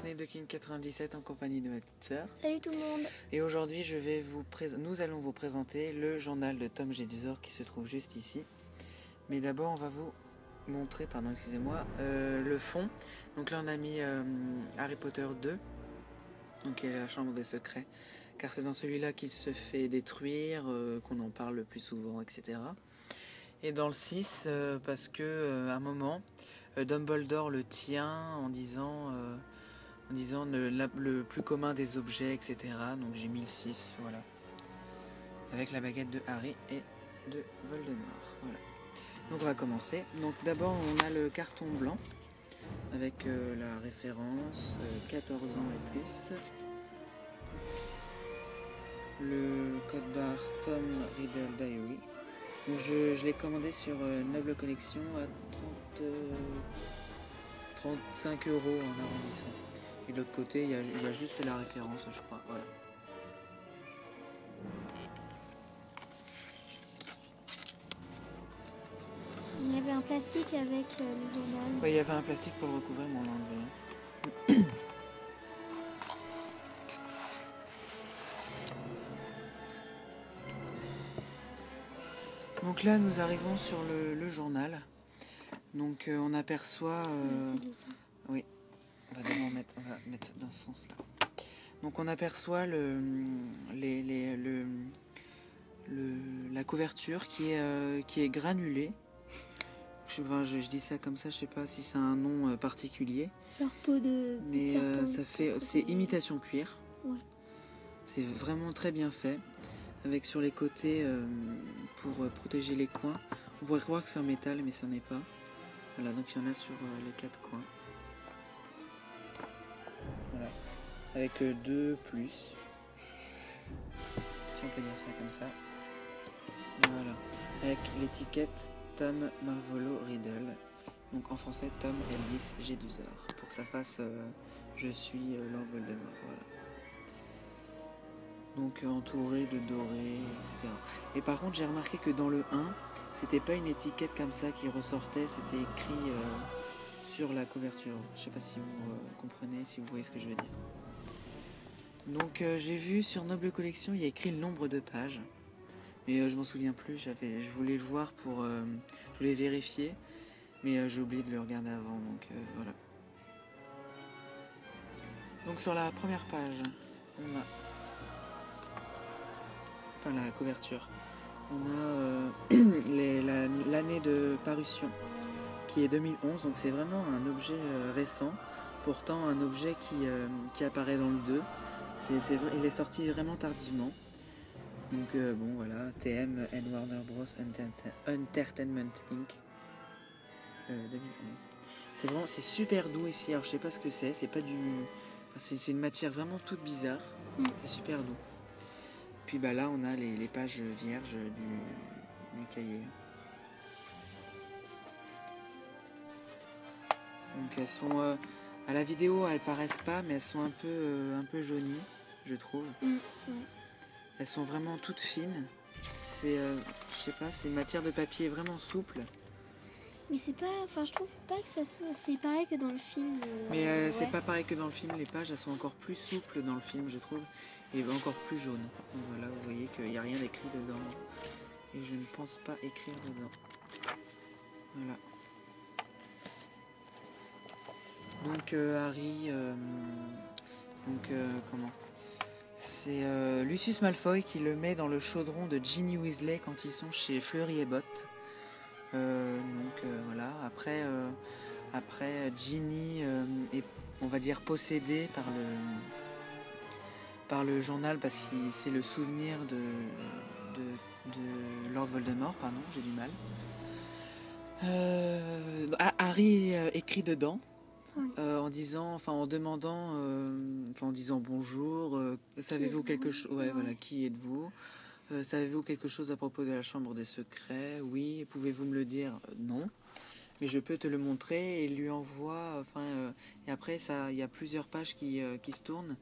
Snape de King 97 en compagnie de ma petite sœur. Salut tout le monde. Et aujourd'hui, nous allons vous présenter le journal de Tom Jedusor qui se trouve juste ici. Mais d'abord, on va vous montrer, le fond. Donc là, on a mis Harry Potter 2, donc qui est la chambre des secrets, car c'est dans celui-là qu'il se fait détruire, qu'on en parle le plus souvent, etc. Et dans le 6, parce que à un moment, Dumbledore le tient en disant le plus commun des objets, etc. Donc j'ai mis le 6, voilà. Avec la baguette de Harry et de Voldemort. Voilà. Donc on va commencer. Donc d'abord on a le carton blanc avec la référence 14 ans et plus. Le code barre Tom Riddle Diary. Donc je l'ai commandé sur Noble Collection à 35 € en arrondissant. Et de l'autre côté, il y a juste la référence, je crois. Voilà. Il y avait un plastique avec le journal. Ouais, il y avait un plastique pour le recouvrir, mais on l'a enlevé. Donc là, nous arrivons sur le journal. Donc on aperçoit... oui, on va mettre dans ce sens-là. Donc on aperçoit la couverture qui est granulée. Je dis ça comme ça, je sais pas si c'est un nom particulier. Leur peau de... Mais c'est imitation cuir. Ouais. C'est vraiment très bien fait. Avec sur les côtés, pour protéger les coins. On pourrait croire que c'est en métal, mais ça n'est pas. Voilà, donc il y en a sur les 4 coins. Voilà. Avec 2 plus. Si on peut dire ça comme ça. Voilà. Avec l'étiquette Tom Marvolo Riddle. Donc en français Tom Elvis Jedusor. Pour que ça fasse je suis Lord Voldemort. Voilà. Donc entouré de doré, etc. Et par contre j'ai remarqué que dans le 1, c'était pas une étiquette comme ça qui ressortait, c'était écrit sur la couverture. Je sais pas si vous comprenez, si vous voyez ce que je veux dire. Donc j'ai vu sur Noble Collection, il y a écrit le nombre de pages. Mais je m'en souviens plus, je voulais le voir je voulais vérifier, mais j'ai oublié de le regarder avant, donc voilà. Donc sur la première page, on a... Enfin la couverture. On a l'année de parution qui est 2011, donc c'est vraiment un objet récent, pourtant un objet qui apparaît dans le 2. Il est sorti vraiment tardivement. Donc bon voilà, TM and Warner Bros Entertainment Inc. 2011. C'est super doux ici, alors je sais pas ce que c'est pas du... Enfin, c'est une matière vraiment toute bizarre, c'est super doux. Puis bah là on a les pages vierges du cahier. Donc elles sont à la vidéo elles paraissent pas, mais elles sont un peu jaunies, je trouve. Elles sont vraiment toutes fines. C'est je sais pas, c'est une matière de papier vraiment souple. Mais c'est pas, enfin je trouve pas que ça soit, c'est pareil que dans le film. Mais c'est pas pareil que dans le film, les pages elles sont encore plus souples dans le film, je trouve, et encore plus jaunes. Donc voilà, vous voyez qu'il n'y a rien écrit dedans, et je ne pense pas écrire dedans. Voilà. Donc Harry, comment? C'est Lucius Malfoy qui le met dans le chaudron de Ginny Weasley quand ils sont chez Fleury et Botte. Voilà, après Ginny est, on va dire, possédée par le journal parce que c'est le souvenir de Lord Voldemort, pardon, j'ai du mal. Harry écrit dedans en disant bonjour, savez-vous quelque chose, voilà, qui êtes-vous? Savez-vous quelque chose à propos de la chambre des secrets? Oui. Pouvez-vous me le dire? Non. Mais je peux te le montrer. Et il lui envoie... et après, il y a plusieurs pages qui se tournent.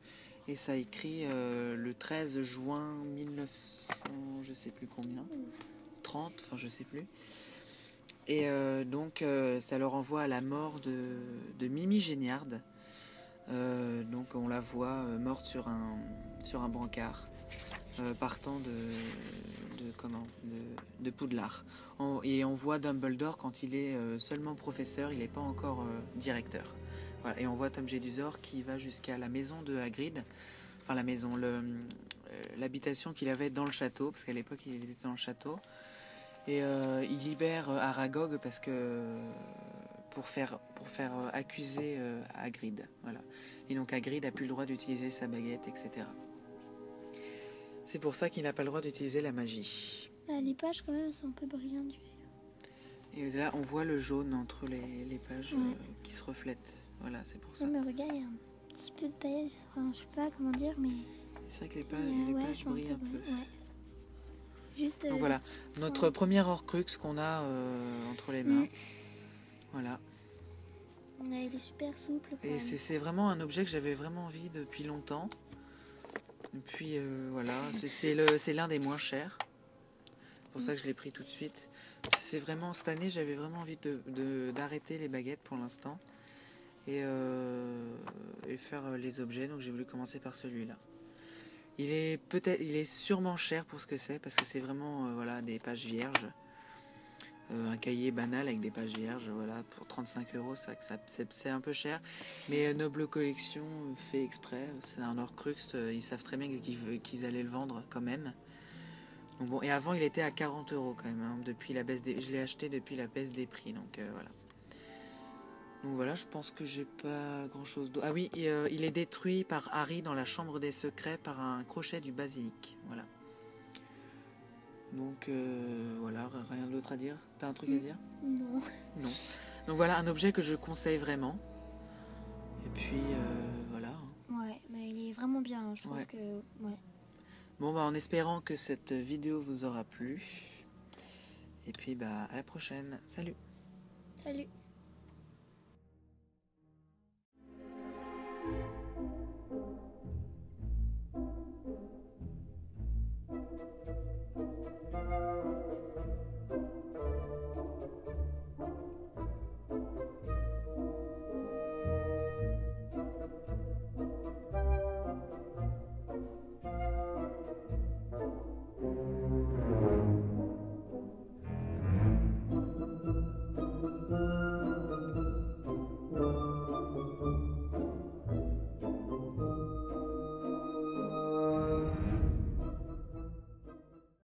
Et ça écrit le 13 juin 1900... Je sais plus combien. 30, enfin je sais plus. Et ça leur envoie à la mort de Mimi Géniard. Donc on la voit morte sur un brancard, partant de Poudlard. Et on voit Dumbledore quand il est seulement professeur, il n'est pas encore directeur. Voilà. Et on voit Tom Jedusor qui va jusqu'à la maison de Hagrid, enfin la maison, l'habitation qu'il avait dans le château, parce qu'à l'époque il était dans le château. Et il libère Aragog parce que pour faire accuser Hagrid. Voilà. Et donc Hagrid n'a plus le droit d'utiliser sa baguette, etc. C'est pour ça qu'il n'a pas le droit d'utiliser la magie. Les pages quand même sont un peu brillantes. Et là on voit le jaune entre les pages qui se reflètent. Voilà, c'est pour ça. Mais regarde, il y a un petit peu de paillettes. Enfin, je sais pas comment dire, mais... C'est vrai que les pages brillent un peu. Ouais. Juste, donc voilà, notre première Horcrux qu'on a entre les mains. Voilà. Ouais, il est super souple. Et c'est vraiment un objet que j'avais vraiment envie depuis longtemps. Et puis voilà, c'est l'un des moins chers. C'est pour ça que je l'ai pris tout de suite. C'est vraiment, cette année, j'avais vraiment envie d'arrêter les baguettes pour l'instant. Et faire les objets. Donc j'ai voulu commencer par celui-là. Il est sûrement cher pour ce que c'est, parce que c'est vraiment voilà, des pages vierges. Un cahier banal avec des pages vierges, voilà, pour 35 €, c'est un peu cher. Mais Noble Collection fait exprès, c'est un Horcrux, ils savent très bien qu'ils allaient le vendre quand même. Donc bon, et avant il était à 40 € quand même, hein, depuis la baisse je l'ai acheté depuis la baisse des prix, donc voilà. Donc voilà, je pense que j'ai pas grand chose d'autre. Ah oui, il est détruit par Harry dans la chambre des secrets par un crochet du basilic. Voilà. Donc voilà, rien d'autre à dire. T'as un truc à dire? Non. Non. Donc voilà, un objet que je conseille vraiment. Et puis voilà. Ouais, mais il est vraiment bien, je trouve que... Ouais. Bon, en espérant que cette vidéo vous aura plu. Et puis à la prochaine. Salut. Salut.